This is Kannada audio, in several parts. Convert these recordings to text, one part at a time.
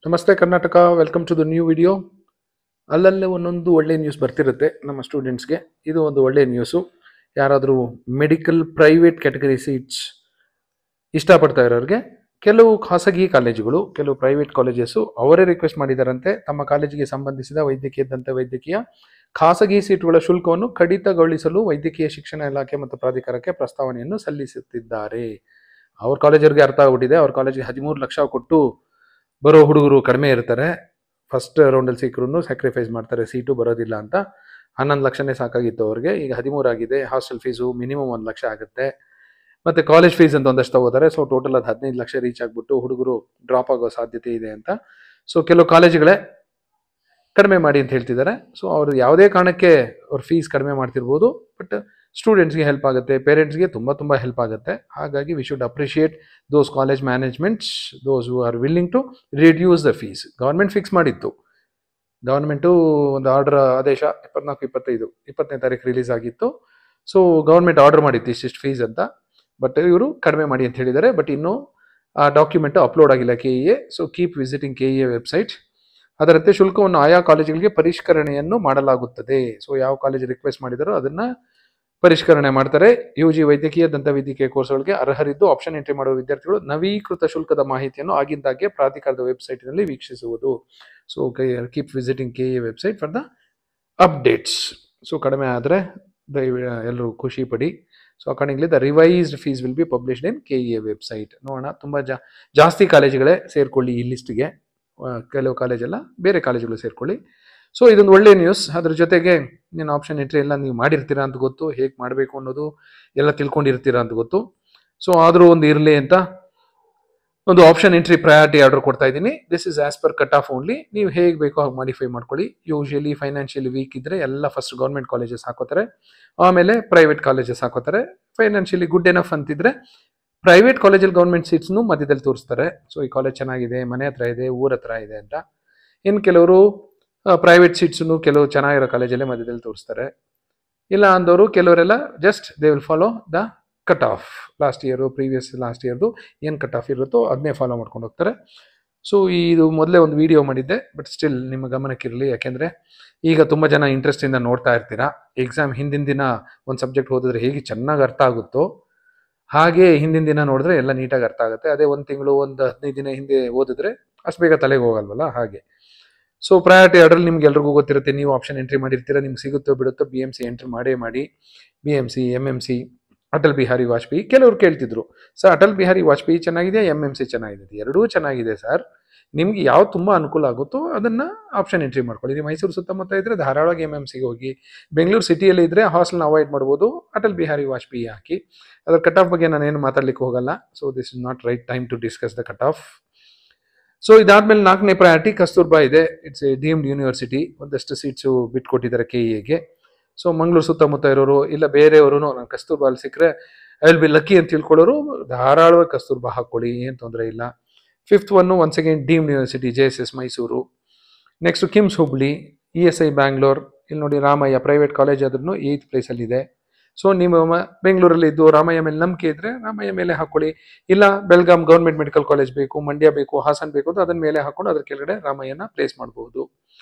ನಮಸ್ತೆ Karnataka, welcome to the new video. ಅಲ್ಲಲ್ಲೇ ಒಂದೊಂದು ಒಳ್ಳೆ ನ್ಯೂಸ್ ಬರ್ತಿರುತ್ತೆ ನಮ್ಮ ಸ್ಟೂಡೆಂಟ್ಸ್ಗೆ. ಇದು ಒಂದು ಒಳ್ಳೆ ನ್ಯೂಸು. ಯಾರಾದರೂ ಮೆಡಿಕಲ್ ಪ್ರೈವೇಟ್ ಕ್ಯಾಟಗರಿ ಸೀಟ್ಸ್ ಇಷ್ಟಪಡ್ತಾ ಇರೋರಿಗೆ ಕೆಲವು ಖಾಸಗಿ ಕಾಲೇಜುಗಳು, ಕೆಲವು ಪ್ರೈವೇಟ್ ಕಾಲೇಜಸ್ಸು ಅವರೇ ರಿಕ್ವೆಸ್ಟ್ ಮಾಡಿದಾರಂತೆ ತಮ್ಮ ಕಾಲೇಜಿಗೆ ಸಂಬಂಧಿಸಿದ ವೈದ್ಯಕೀಯ, ದಂತ ವೈದ್ಯಕೀಯ ಖಾಸಗಿ ಸೀಟುಗಳ ಶುಲ್ಕವನ್ನು ಕಡಿತಗೊಳಿಸಲು ವೈದ್ಯಕೀಯ ಶಿಕ್ಷಣ ಇಲಾಖೆ ಮತ್ತು ಪ್ರಾಧಿಕಾರಕ್ಕೆ ಪ್ರಸ್ತಾವನೆಯನ್ನು ಸಲ್ಲಿಸುತ್ತಿದ್ದಾರೆ. ಅವ್ರ ಕಾಲೇಜವ್ರಿಗೆ ಅರ್ಥ ಆಗ್ಬಿಟ್ಟಿದೆ. ಅವ್ರ ಕಾಲೇಜಿಗೆ 13 ಲಕ್ಷ ಕೊಟ್ಟು ಬರೋ ಹುಡುಗರು ಕಡಿಮೆ ಇರ್ತಾರೆ. ಫಸ್ಟ್ ರೌಂಡಲ್ಲಿ ಸಿಕ್ಕರೂ ಸ್ಯಾಕ್ರಿಫೈಸ್ ಮಾಡ್ತಾರೆ, ಸೀಟು ಬರೋದಿಲ್ಲ ಅಂತ. 11 ಲಕ್ಷನೇ ಸಾಕಾಗಿತ್ತು ಅವ್ರಿಗೆ, ಈಗ 13 ಆಗಿದೆ. ಹಾಸ್ಟೆಲ್ ಫೀಸು ಮಿನಿಮಮ್ 1 ಲಕ್ಷ ಆಗುತ್ತೆ. ಮತ್ತು ಕಾಲೇಜ್ ಫೀಸ್ ಅಂತ ಒಂದಷ್ಟು ತಗೋತಾರೆ. ಸೊ ಟೋಟಲ್ ಅದು 15 ಲಕ್ಷ ರೀಚ್ ಆಗಿಬಿಟ್ಟು ಹುಡುಗರು ಡ್ರಾಪ್ ಆಗೋ ಸಾಧ್ಯತೆ ಇದೆ ಅಂತ. ಸೊ ಕೆಲವು ಕಾಲೇಜುಗಳೇ ಕಡಿಮೆ ಮಾಡಿ ಅಂತ ಹೇಳ್ತಿದ್ದಾರೆ. ಸೊ ಅವರು ಯಾವುದೇ ಕಾರಣಕ್ಕೆ ಅವ್ರ ಫೀಸ್ ಕಡಿಮೆ ಮಾಡ್ತಿರ್ಬೋದು, ಬಟ್ ಸ್ಟೂಡೆಂಟ್ಸ್ಗೆ ಹೆಲ್ಪ್ ಆಗುತ್ತೆ, ಪೇರೆಂಟ್ಸ್ಗೆ ತುಂಬ ಹೆಲ್ಪ್ ಆಗುತ್ತೆ. ಹಾಗಾಗಿ we should appreciate those college managements, those who are willing to reduce the fees. Government fix ಮಾಡಿತ್ತು. ಗೌರ್ಮೆಂಟು ಒಂದು ಆರ್ಡರ್, ಆದೇಶ 20ನೇ ತಾರೀಕು ರಿಲೀಸ್ ಆಗಿತ್ತು. ಸೊ ಗೌರ್ಮೆಂಟ್ ಆರ್ಡರ್ ಮಾಡಿತ್ತು ಇಷ್ಟಿಷ್ಟು ಫೀಸ್ ಅಂತ, ಬಟ್ ಇವರು ಕಡಿಮೆ ಮಾಡಿ ಅಂತ ಹೇಳಿದ್ದಾರೆ. ಬಟ್ ಇನ್ನೂ ಆ ಡಾಕ್ಯುಮೆಂಟು ಅಪ್ಲೋಡ್ ಆಗಿಲ್ಲ KEA. So keep visiting KEA website. ಅದರಂತೆ ಶುಲ್ಕವನ್ನು ಆಯಾ ಕಾಲೇಜುಗಳಿಗೆ ಪರಿಷ್ಕರಣೆಯನ್ನು ಮಾಡಲಾಗುತ್ತದೆ. ಸೊ ಯಾವ ಕಾಲೇಜ್ ರಿಕ್ವೆಸ್ಟ್ ಮಾಡಿದಾರೋ ಅದನ್ನು ಪರಿಷ್ಕರಣೆ ಮಾಡ್ತಾರೆ. UG ವೈದ್ಯಕೀಯ, ದಂತ ವೈದ್ಯಕೀಯ ಕೋರ್ಸ್ಗಳಿಗೆ ಅರ್ಹರಿದ್ದು ಆಪ್ಷನ್ ಎಂಟ್ರಿ ಮಾಡುವ ವಿದ್ಯಾರ್ಥಿಗಳು ನವೀಕೃತ ಶುಲ್ಕದ ಮಾಹಿತಿಯನ್ನು ಆಗಿಂದಾಗೆ ಪ್ರಾಧಿಕಾರದ ವೆಬ್ಸೈಟ್ನಲ್ಲಿ ವೀಕ್ಷಿಸುವುದು. So keep visiting KEA website for the updates. So ಕಡಿಮೆ ಆದರೆ ಎಲ್ಲರೂ ಖುಷಿ ಪಡಿ. So accordingly the revised fees will be published in KEA website. ನೋಡೋಣ, ತುಂಬ ಜಾಸ್ತಿ ಕಾಲೇಜುಗಳೇ ಸೇರ್ಕೊಳ್ಳಿ ಈ ಲಿಸ್ಟ್ಗೆ. ಕೆಲವು ಕಾಲೇಜೆಲ್ಲ ಬೇರೆ ಕಾಲೇಜುಗಳು ಸೇರ್ಕೊಳ್ಳಿ. ಸೊ ಇದೊಂದು ಒಳ್ಳೆ ನ್ಯೂಸ್. ಅದ್ರ ಜೊತೆಗೆ ನೀನು ಆಪ್ಷನ್ ಎಂಟ್ರಿ ಎಲ್ಲ ನೀವು ಮಾಡಿರ್ತೀರಾ ಅಂತ ಗೊತ್ತು, ಹೇಗೆ ಮಾಡಬೇಕು ಅನ್ನೋದು ಎಲ್ಲ ತಿಳ್ಕೊಂಡಿರ್ತೀರಾ ಅಂತ ಗೊತ್ತು. ಸೊ ಆದರೂ ಒಂದು ಇರಲಿ ಅಂತ ಒಂದು ಆಪ್ಷನ್ ಎಂಟ್ರಿ ಪ್ರಯಾರಿಟಿ ಆರ್ಡರ್ ಕೊಡ್ತಾ ಇದ್ದೀನಿ. This is as per cut off only. ನೀವು ಹೇಗೆ ಬೇಕೋ ಹಾಗೆ ಮಾಡಿಫೈ ಮಾಡ್ಕೊಳ್ಳಿ. ಯೂಶಲಿ ಫೈನಾನ್ಷಿಯಲಿ ವೀಕ್ ಇದ್ದರೆ ಎಲ್ಲ ಫಸ್ಟ್ ಗೌರ್ಮೆಂಟ್ ಕಾಲೇಜಸ್ ಹಾಕೋತಾರೆ, ಆಮೇಲೆ ಪ್ರೈವೇಟ್ ಕಾಲೇಜಸ್ ಹಾಕೋತಾರೆ. ಫೈನಾನ್ಷಿಯಲಿ ಗುಡ್ ಎನಫ್ ಅಂತಿದ್ರೆ ಪ್ರೈವೇಟ್ ಕಾಲೇಜಲ್ಲಿ ಗೌರ್ಮೆಂಟ್ ಸೀಟ್ಸ್ನು ಮಧ್ಯದಲ್ಲಿ ತೋರಿಸ್ತಾರೆ. ಸೊ ಈ ಕಾಲೇಜ್ ಚೆನ್ನಾಗಿದೆ, ಮನೆ ಹತ್ರ ಇದೆ, ಊರ ಹತ್ರ ಇದೆ ಅಂತ. ಇನ್ನು ಕೆಲವರು ಪ್ರೈವೇಟ್ ಸೀಟ್ಸನ್ನು ಕೆಲವು ಚೆನ್ನಾಗಿರೋ ಕಾಲೇಜಲ್ಲೇ ಮಧ್ಯದಲ್ಲಿ ತೋರಿಸ್ತಾರೆ. ಇಲ್ಲ ಅಂದವರು ಕೆಲವರೆಲ್ಲ just they will follow the cut off. Last ಇಯರ್ದು ಏನು ಕಟ್ ಆಫ್ ಇರುತ್ತೋ ಅದನ್ನೇ ಫಾಲೋ ಮಾಡ್ಕೊಂಡು ಹೋಗ್ತಾರೆ. ಸೊ ಇದು ಮೊದಲೇ ಒಂದು ವಿಡಿಯೋ ಮಾಡಿದ್ದೆ, ಬಟ್ ಸ್ಟಿಲ್ ನಿಮ್ಮ ಗಮನಕ್ಕಿರಲಿ. ಯಾಕೆಂದರೆ ಈಗ ತುಂಬ ಜನ ಇಂಟ್ರೆಸ್ಟಿಂದ ನೋಡ್ತಾ ಇರ್ತೀರಾ. ಎಕ್ಸಾಮ್ ಹಿಂದಿನ ದಿನ ಒಂದು ಸಬ್ಜೆಕ್ಟ್ ಓದಿದ್ರೆ ಹೇಗೆ ಚೆನ್ನಾಗಿ ಅರ್ಥ ಆಗುತ್ತೋ ಹಾಗೆ ಹಿಂದಿನ ದಿನ ನೋಡಿದ್ರೆ ಎಲ್ಲ ನೀಟಾಗಿ ಅರ್ಥ ಆಗುತ್ತೆ. ಅದೇ ಒಂದು ತಿಂಗಳು, ಒಂದು 15 ದಿನ ಹಿಂದೆ ಓದಿದ್ರೆ ಅಷ್ಟು ಬೇಗ ತಲೆಗೆ ಹೋಗಲ್ವಲ್ಲ, ಹಾಗೆ. ಸೊ ಪ್ರಯಾರಿಟಿ ಆರ್ಡರಲ್ಲಿ ನಿಮ್ಗೆ ಎಲ್ರಿಗೂ ಗೊತ್ತಿರುತ್ತೆ. ನೀವು ಆಪ್ಷನ್ ಎಂಟ್ರಿ ಮಾಡಿರ್ತೀರ, ನಿಮ್ಗೆ ಸಿಗುತ್ತೋ ಬಿಡುತ್ತೋ BMC ಎಂಟ್ರಿ ಮಾಡಿ. BMC, MMC, Atal Bihari Vajpayee. ಕೆಲವರು ಕೇಳ್ತಿದ್ರು, ಸರ್ ಅಟಲ್ ಬಿಹಾರಿ ವಾಜಪೇಯಿ ಚೆನ್ನಾಗಿದೆ, MMC ಚೆನ್ನಾಗಿದೆ? ಎರಡೂ ಚೆನ್ನಾಗಿದೆ ಸರ್. ನಿಮ್ಗೆ ಯಾವ್ದು ತುಂಬ ಅನುಕೂಲ ಆಗುತ್ತೋ ಅದನ್ನು ಆಪ್ಷನ್ ಎಂಟ್ರಿ ಮಾಡ್ಕೊಳ್ಳಿ. ನೀವು ಮೈಸೂರು ಸುತ್ತಮುತ್ತ ಇದ್ದರೆ ಧಾರಾಳವಾಗಿ MMCಗೆ ಹೋಗಿ. ಬೆಂಗಳೂರು ಸಿಟಿಯಲ್ಲಿ ಇದ್ದರೆ ಹಾಸ್ಟೆಲ್ನ ಅವಾಯ್ಡ್ ಮಾಡ್ಬೋದು, ಅಟಲ್ ಬಿಹಾರಿ ವಾಜಪೇಯಿ ಹಾಕಿ. ಅದರ ಕಟ್ ಆಫ್ ಬಗ್ಗೆ ನಾನೇನು ಮಾತಾಡ್ಲಿಕ್ಕೆ ಹೋಗಲ್ಲ. So this is not right time to discuss the cut off. So ಇದಾದ್ಮೇಲೆ 4ನೇ ಪ್ರಯಾರಿಟಿ ಕಸ್ತೂರ್ಬಾ ಇದೆ. It's a deemed university. ಒಂದಷ್ಟು ಸೀಟ್ಸು ಬಿಟ್ಕೊಟ್ಟಿದ್ದಾರೆ KEAಗೆ. ಸೊ ಮಂಗಳೂರು ಸುತ್ತಮುತ್ತ ಇರೋರು ಇಲ್ಲ ಬೇರೆಯವರು ನಾನು ಕಸ್ತೂರ್ಬಾ ಅಲ್ಲಿ ಸಿಕ್ಕರೆ ಐ ವಿಲ್ ಬಿ ಲಕ್ಕಿ ಅಂತ ತಿಳ್ಕೊಳ್ಳೋರು ಧಾರಾಳವಾಗಿ ಕಸ್ತೂರ್ಬಾ ಹಾಕ್ಕೊಳ್ಳಿ, ಏನು ತೊಂದರೆ ಇಲ್ಲ. 5th one once again deemed university JSS Mysuru. Next KIMS Hubli, ESI Bangalore. ಇಲ್ಲಿ ನೋಡಿ ರಾಮಯ್ಯ ಪ್ರೈವೇಟ್ ಕಾಲೇಜ್ ಆದ್ರೂ 8th ಪ್ಲೇಸಲ್ಲಿದೆ. ಸೊ ನಿಮ್ಮ ಬೆಂಗಳೂರಲ್ಲಿ ಇದ್ದು ರಾಮಯ್ಯ ಮೇಲೆ ನಂಬಿಕೆ ಇದ್ರೆ ರಾಮಯ್ಯ ಮೇಲೆ ಹಾಕೊಳ್ಳಿ. ಇಲ್ಲ ಬೆಳಗಾಂ ಗೌರ್ಮೆಂಟ್ ಮೆಡಿಕಲ್ ಕಾಲೇಜ್ ಬೇಕು, ಮಂಡ್ಯ ಬೇಕು, ಹಾಸನ್ ಬೇಕು ಅಂತ ಅದನ್ನ ಮೇಲೆ ಹಾಕೊಂಡು ಅದ್ರ ಕೆಳಗಡೆ ರಾಮಯ್ಯನ ಪ್ಲೇಸ್ ಮಾಡಬಹುದು.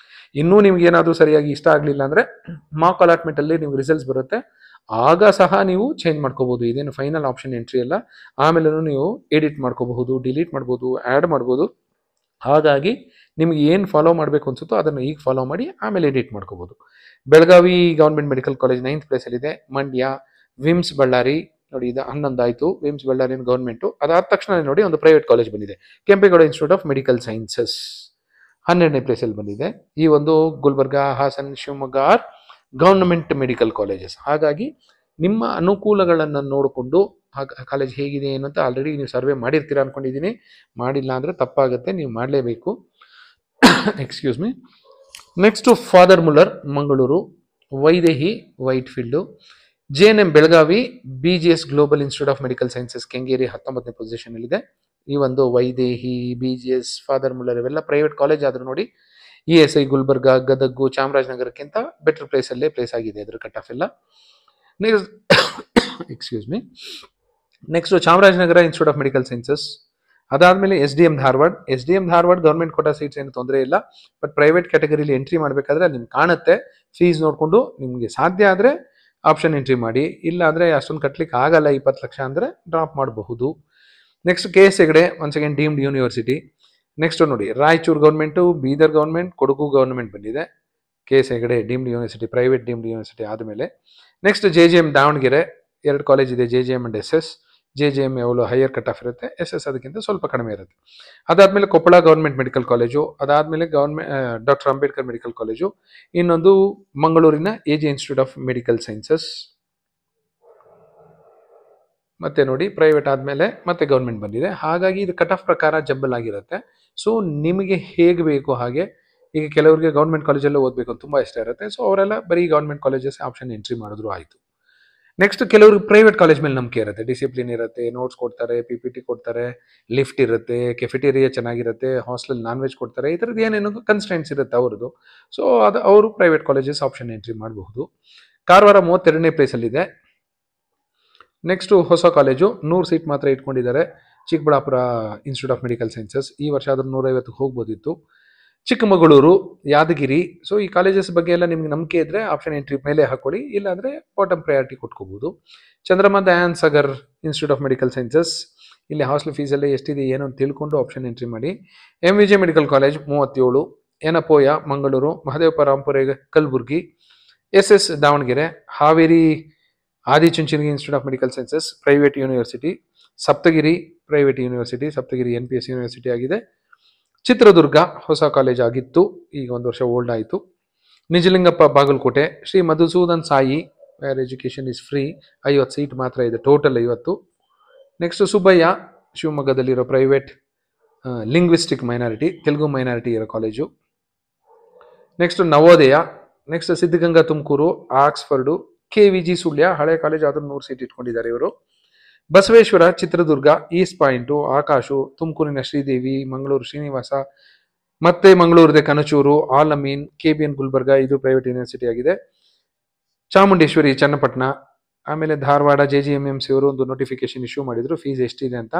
ಇನ್ನೂ ನಿಮ್ಗೆ ಏನಾದರೂ ಸರಿಯಾಗಿ ಇಷ್ಟ ಆಗಲಿಲ್ಲ ಅಂದರೆ ಮಾಕ್ ಅಲಾಟ್ಮೆಂಟಲ್ಲಿ ನಿಮ್ಗೆ ರಿಸಲ್ಟ್ಸ್ ಬರುತ್ತೆ, ಆಗ ಸಹ ನೀವು ಚೇಂಜ್ ಮಾಡ್ಕೋಬಹುದು. ಇದೇನು ಫೈನಲ್ ಆಪ್ಷನ್ ಎಂಟ್ರಿ ಅಲ್ಲ. ಆಮೇಲೆ ನೀವು ಎಡಿಟ್ ಮಾಡ್ಕೋಬಹುದು, ಡಿಲೀಟ್ ಮಾಡ್ಬೋದು, ಆ್ಯಡ್ ಮಾಡ್ಬೋದು. ಹಾಗಾಗಿ ನಿಮ್ಗೆ ಏನು ಫಾಲೋ ಮಾಡಬೇಕು ಅನ್ಸುತ್ತೋ ಅದನ್ನು ಈಗ ಫಾಲೋ ಮಾಡಿ ಆಮೇಲೆ ಎಡಿಟ್ ಮಾಡ್ಕೋಬಹುದು. Belagavi government medical college 9th ಪ್ಲೇಸಲ್ಲಿದೆ. ಮಂಡ್ಯ, ವಿಮ್ಸ್ ಬಳ್ಳಾರಿ ನೋಡಿ, ಇದು 11 ಆಯಿತು. VIMS Ballari government. ಅದಾದ ತಕ್ಷಣ ನೋಡಿ ಒಂದು ಪ್ರೈವೇಟ್ ಕಾಲೇಜ್ ಬಂದಿದೆ, Kempegowda institute of medical sciences 12ನೇ ಪ್ಲೇಸಲ್ಲಿ ಬಂದಿದೆ. ಈ ಒಂದು Gulbarga, Hassan, Shivamogga are government medical colleges. ಹಾಗಾಗಿ ನಿಮ್ಮ ಅನುಕೂಲಗಳನ್ನು ನೋಡಿಕೊಂಡು ಕಾಲೇಜ್ ಹೇಗಿದೆ ಏನು ಅಂತ ಆಲ್ರೆಡಿ ನೀವು ಸರ್ವೆ ಮಾಡಿರ್ತೀರಾ ಅಂದ್ಕೊಂಡಿದ್ದೀನಿ. ಮಾಡಿಲ್ಲ ಅಂದರೆ ತಪ್ಪಾಗುತ್ತೆ, ನೀವು ಮಾಡಲೇಬೇಕು. Excuse me. Next Father Muller Mangaluru, Vaidehi Whitefield, JNM Belagavi, BGS global institute of medical sciences Kengeri 19ನೇ ಪೊಸಿಷನಲ್ಲಿದೆ. ಈ ಒಂದು ವೈದೇಹಿ, BGS, ಫಾದರ್ ಮುಲ್ಲರ್ ಇವೆಲ್ಲ ಪ್ರೈವೇಟ್ ಕಾಲೇಜ್ ಆದರೂ ನೋಡಿ ESI ಗುಲ್ಬರ್ಗಾ, ಗದಗು, ಚಾಮರಾಜನಗರಕ್ಕಿಂತ ಬೆಟರ್ ಪ್ಲೇಸಲ್ಲೇ ಪ್ಲೇಸ್ ಆಗಿದೆ ಅದ್ರ ಕಟ್ ಆಫ್ ಎಲ್ಲ. Next excuse me. Next Chamarajanagar institute of medical sciences, ಅದಾದ್ಮೇಲೆ SDM Dharwad government quota seats ಏನು ತೊಂದರೆ ಇಲ್ಲ, ಬಟ್ ಪ್ರೈವೇಟ್ ಕ್ಯಾಟಗರಿಲಿ ಎಂಟ್ರಿ ಮಾಡಬೇಕಾದ್ರೆ ನಿಮ್ಗೆ ಕಾಣುತ್ತೆ, ಫೀಸ್ ನೋಡಿಕೊಂಡು ನಿಮಗೆ ಸಾಧ್ಯ ಆದರೆ ಆಪ್ಷನ್ ಎಂಟ್ರಿ ಮಾಡಿ, ಇಲ್ಲ ಅಂದರೆ ಅಷ್ಟೊಂದು ಕಟ್ಲಿಕ್ಕೆ ಆಗಲ್ಲ 20 ಲಕ್ಷ ಅಂದರೆ ಡ್ರಾಪ್ ಮಾಡಬಹುದು. Next KS Hegde once again deemed university. Next ನೋಡಿ Raichur government, Bidar government, Kodagu government ಬಂದಿದೆ. KS Hegde deemed university, private deemed university ಆದಮೇಲೆ ನೆಕ್ಸ್ಟ್ JJM ದಾವಣಗೆರೆ, 2 ಕಾಲೇಜ್ ಇದೆ, JJM ಅಂಡ್ SS. JJM ಯಾವಾಗಲೂ ಹೈಯರ್ ಕಟ್ ಆಫ್ ಇರುತ್ತೆ, SS ಅದಕ್ಕಿಂತ ಸ್ವಲ್ಪ ಕಡಿಮೆ ಇರುತ್ತೆ. ಅದಾದಮೇಲೆ ಕೊಪ್ಪಳ ಗೌರ್ಮೆಂಟ್ ಮೆಡಿಕಲ್ ಕಾಲೇಜು, ಅದಾದಮೇಲೆ ಡಾಕ್ಟರ್ ಅಂಬೇಡ್ಕರ್ ಮೆಡಿಕಲ್ ಕಾಲೇಜು, ಇನ್ನೊಂದು ಮಂಗಳೂರಿನ AJ institute of medical sciences. ಮತ್ತೆ ನೋಡಿ ಪ್ರೈವೇಟ್ ಆದಮೇಲೆ ಮತ್ತೆ ಗೌರ್ಮೆಂಟ್ ಬಂದಿದೆ. ಹಾಗಾಗಿ ಇದು ಕಟ್ ಆಫ್ ಪ್ರಕಾರ ಜಂಬಲ್ ಆಗಿರುತ್ತೆ. ಸೊ ನಿಮಗೆ ಹೇಗೆ ಬೇಕು ಹಾಗೆ, ಈಗ ಕೆಲವರಿಗೆ ಗೌರ್ಮೆಂಟ್ ಕಾಲೇಜಲ್ಲೇ ಓದಬೇಕು ಅಂತ ತುಂಬ ಇಷ್ಟ ಇರುತ್ತೆ, ಸೊ ಅವರೆಲ್ಲ ಬರೀ ಗೌರ್ಮೆಂಟ್ ಕಾಲೇಜಸ್ ಆಪ್ಷನ್ ಎಂಟ್ರಿ ಮಾಡಿದ್ರು ಆಯಿತು. ನೆಕ್ಸ್ಟ್ ಕೆಲವ್ರಿಗೆ ಪ್ರೈವೇಟ್ ಕಾಲೇಜ್ ಮೇಲೆ ನಂಬಿಕೆ ಇರುತ್ತೆ, ಡಿಸಿಪ್ಲಿನ್ ಇರುತ್ತೆ, ನೋಟ್ಸ್ ಕೊಡ್ತಾರೆ, PPT ಕೊಡ್ತಾರೆ, ಲಿಫ್ಟ್ ಇರುತ್ತೆ, ಕೆಫೆಟೇರಿಯಾ ಚೆನ್ನಾಗಿರುತ್ತೆ, ಹಾಸ್ಟೆಲ್ ನಾನ್ ವೆಜ್ ಕೊಡ್ತಾರೆ, ಈ ಥರದ್ದು ಏನೇನೋ ಕನ್ಸ್ಟೆಂಟ್ಸ್ ಇರುತ್ತೆ ಅವ್ರದ್ದು. ಸೊ ಅದು ಅವರು ಪ್ರೈವೇಟ್ ಕಾಲೇಜಸ್ ಆಪ್ಷನ್ ಎಂಟ್ರಿ ಮಾಡಬಹುದು. ಕಾರವಾರ 32ನೇ ಪ್ಲೇಸಲ್ಲಿದೆ. ನೆಕ್ಸ್ಟು ಹೊಸ ಕಾಲೇಜು 100 ಸೀಟ್ ಮಾತ್ರ ಇಟ್ಕೊಂಡಿದ್ದಾರೆ, Chikkaballapur institute of medical sciences. ಈ ವರ್ಷ ಆದರೂ 150ಕ್ಕೆ ಹೋಗ್ಬೋದಿತ್ತು. ಚಿಕ್ಕಮಗಳೂರು, ಯಾದಗಿರಿ. ಸೊ ಈ ಕಾಲೇಜಸ್ ಬಗ್ಗೆ ಎಲ್ಲ ನಿಮ್ಗೆ ನಂಬಿಕೆ ಇದ್ದರೆ ಆಪ್ಷನ್ ಎಂಟ್ರಿ ಮೇಲೆ ಹಾಕೊಳ್ಳಿ, ಇಲ್ಲಾಂದರೆ ಬಾಟಮ್ ಪ್ರಯಾರಿಟಿ ಕೊಟ್ಕೋಬೋದು. Chandramma Dayan Sagar institute of medical sciences, ಇಲ್ಲಿ ಹಾಸ್ಟೆಲ್ ಫೀಸಲ್ಲಿ ಎಷ್ಟಿದೆ ಏನೋ ಅಂತ ತಿಳ್ಕೊಂಡು ಆಪ್ಷನ್ ಎಂಟ್ರಿ ಮಾಡಿ. MVJ medical college 37, Yenepoya Mangaluru, Mahadevappa Rampure Kalaburagi, SS Davanagere, Haveri Adichunchanagiri institute of medical sciences private university, Saptagiri private university, Saptagiri NPS university ಆಗಿದೆ. ಚಿತ್ರದುರ್ಗ ಹೊಸ ಕಾಲೇಜ್ ಆಗಿತ್ತು, ಈಗ 1 ವರ್ಷ ಓಲ್ಡ್ ಆಯಿತು. Nijalingappa Bagalkote, Shri Madhusudan Sai where education is free, 50 seat ಮಾತ್ರ ಇದೆ, ಟೋಟಲ್ 50. ನೆಕ್ಸ್ಟ್ ಸುಬ್ಬಯ್ಯ ಶಿವಮೊಗ್ಗದಲ್ಲಿರೋ private linguistic minority, Telugu minority ಇರೋ college. Next Navodaya, next Siddaganga Tumakuru, Oxford, KVG Sullia ಹಳೆ ಕಾಲೇಜ್ ಆದರೂ 100 ಸೀಟ್ ಇಟ್ಕೊಂಡಿದ್ದಾರೆ ಇವರು. ಬಸವೇಶ್ವರ ಚಿತ್ರದುರ್ಗ, ಈಸ್ಟ್ ಪಾಯಿಂಟು, ಆಕಾಶು, ತುಮಕೂರಿನ ಶ್ರೀದೇವಿ, ಮಂಗಳೂರು ಶ್ರೀನಿವಾಸ, ಮತ್ತೆ ಮಂಗಳೂರಿದೆ ಕನಚೂರು, ಆಲ್ ಅಮೀನ್, KBN ಗುಲ್ಬರ್ಗ, ಇದು ಪ್ರೈವೇಟ್ ಯೂನಿವರ್ಸಿಟಿ ಆಗಿದೆ. ಚಾಮುಂಡೇಶ್ವರಿ ಚನ್ನಪಟ್ಟಣ, ಆಮೇಲೆ ಧಾರವಾಡ JGMMC ಅವರು ಒಂದು ನೋಟಿಫಿಕೇಶನ್ ಇಶ್ಯೂ ಮಾಡಿದ್ರು ಫೀಸ್ ಎಷ್ಟಿದೆ ಅಂತ,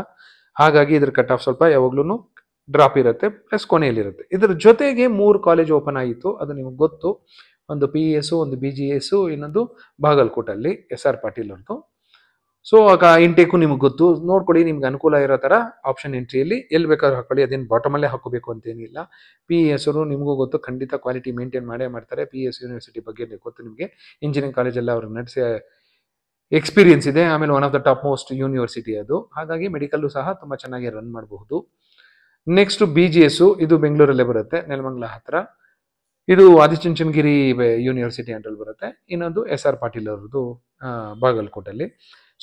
ಹಾಗಾಗಿ ಇದ್ರ ಕಟ್ ಆಫ್ ಸ್ವಲ್ಪ ಯಾವಾಗ್ಲೂ ಡ್ರಾಪ್ ಇರುತ್ತೆ, ಪ್ಲಸ್ ಕೊನೆಯಲ್ಲಿರುತ್ತೆ. ಇದ್ರ ಜೊತೆಗೆ 3 ಕಾಲೇಜ್ ಓಪನ್ ಆಗಿತ್ತು, ಅದು ನಿಮ್ಗೆ ಗೊತ್ತು, ಒಂದು PES, ಒಂದು BGS, ಇನ್ನೊಂದು ಬಾಗಲಕೋಟಲ್ಲಿ SR ಪಾಟೀಲ್ ಅವ್ರದ್ದು. ಸೊ ಆಗ ಇಂಟೇಕು ನಿಮ್ಗೆ ಗೊತ್ತು, ನೋಡ್ಕೊಳ್ಳಿ, ನಿಮ್ಗೆ ಅನುಕೂಲ ಇರೋ ಥರ ಆಪ್ಷನ್ ಎಂಟ್ರಿಯಲ್ಲಿ ಎಲ್ಲಿ ಬೇಕಾದ್ರೂ ಹಾಕೊಳ್ಳಿ, ಅದೇನು ಬಾಟಮಲ್ಲೇ ಹಾಕೋಬೇಕು ಅಂತೇನಿಲ್ಲ. PES ಅವರು ನಿಮಗೂ ಗೊತ್ತು, ಖಂಡಿತ ಕ್ವಾಲಿಟಿ ಮೇಂಟೈನ್ ಮಾಡೇ ಮಾಡ್ತಾರೆ. PES ಯೂನಿವರ್ಸಿಟಿ ಬಗ್ಗೆ ಗೊತ್ತು ನಿಮಗೆ, ಇಂಜಿನಿಯರಿಂಗ್ ಕಾಲೇಜೆಲ್ಲ ಅವ್ರಿಗೆ ನಡೆಸಿ ಎಕ್ಸ್ಪೀರಿಯನ್ಸ್ ಇದೆ. ಆಮೇಲೆ one of the top most university ಅದು, ಹಾಗಾಗಿ ಮೆಡಿಕಲ್ಲು ಸಹ ತುಂಬ ಚೆನ್ನಾಗಿ ರನ್ ಮಾಡಬಹುದು. ನೆಕ್ಸ್ಟ್ BGS, ಇದು ಬೆಂಗಳೂರಲ್ಲೇ ಬರುತ್ತೆ, ನೆಲಮಂಗಲ ಹತ್ರ. ಇದು ಆದಿಚುಂಚನಗಿರಿ ಯೂನಿವರ್ಸಿಟಿ ಅಂಟಲ್ಲಿ ಬರುತ್ತೆ. ಇನ್ನೊಂದು SR ಪಾಟೀಲ್ ಅವ್ರದ್ದು ಬಾಗಲಕೋಟಲ್ಲಿ.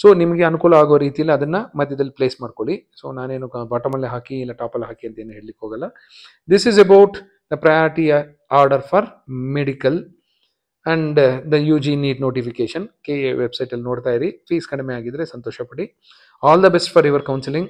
ಸೊ ನಿಮಗೆ ಅನುಕೂಲ ಆಗೋ ರೀತಿಯಲ್ಲಿ ಅದನ್ನು ಮಧ್ಯದಲ್ಲಿ ಪ್ಲೇಸ್ ಮಾಡ್ಕೊಳ್ಳಿ. ಸೊ ನಾನೇನು ಬಾಟಮಲ್ಲೇ ಹಾಕಿ ಇಲ್ಲ ಟಾಪಲ್ಲಿ ಹಾಕಿ ಅಂತ ಏನು ಹೇಳಲಿಕ್ಕೆ ಹೋಗಲ್ಲ. This is about the priority order for medical and the UG NEET notification. KA ವೆಬ್ಸೈಟಲ್ಲಿ ನೋಡ್ತಾ ಇರಿ. ಫೀಸ್ ಕಡಿಮೆ ಆಗಿದ್ರೆ ಸಂತೋಷ ಪಡಿ. All the best for your counselling.